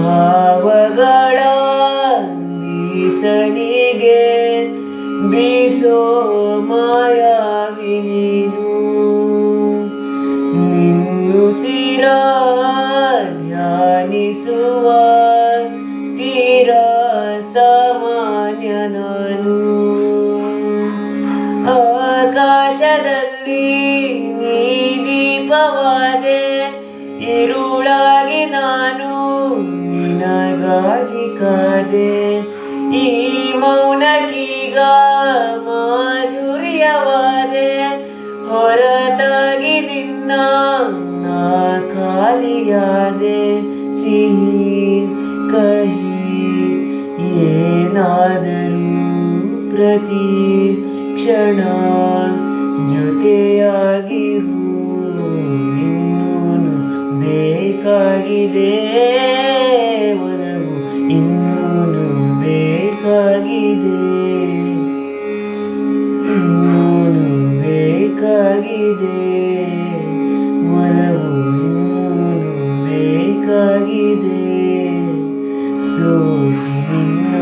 ಭಾವಗಳ ಬೀಸಣಿಗೆ ಬೀಸೋ ಮಾಯಾವಿ ನೀನು. ನಿನ್ನುಸಿರ ಧ್ಯಾನಿಸುವ ತೀರ ಸಾಮಾನ್ಯ ನಾನು. ಆಕಾಶದಲ್ಲಿ ನೀ ದೀಪವಾದೆ, ಇರುಳಾಗಿ ನಾನು ನಿನಗಾಗಿ ಕಾದೆ. ಈ ಮೌನಕ್ಕೀಗ ಮಾಧುರ್ಯವಾದೆ, ಹೊರತಾಗಿ ನಿನ್ನ ನಾ ಖಾಲಿಯಾದೆ. ಸಿಹಿ ಕಹಿ ಏನಾದರೂ ಪ್ರತಿ ಕ್ಷಣ ಜೊತೆಯಾಗಿರು. ಇನ್ನೂನು ಬೇಕಾಗಿದೆ ಒಲವು, ಇನ್ನೂನು ಬೇಕಾಗಿದೆ, ಇನ್ನೂನು ಬೇಕಾಗಿದೆ ಒಲವು, ಇನ್ನೂನು ಬೇಕಾಗಿದೆ. ಸೋತಿ ನಿನ್ನ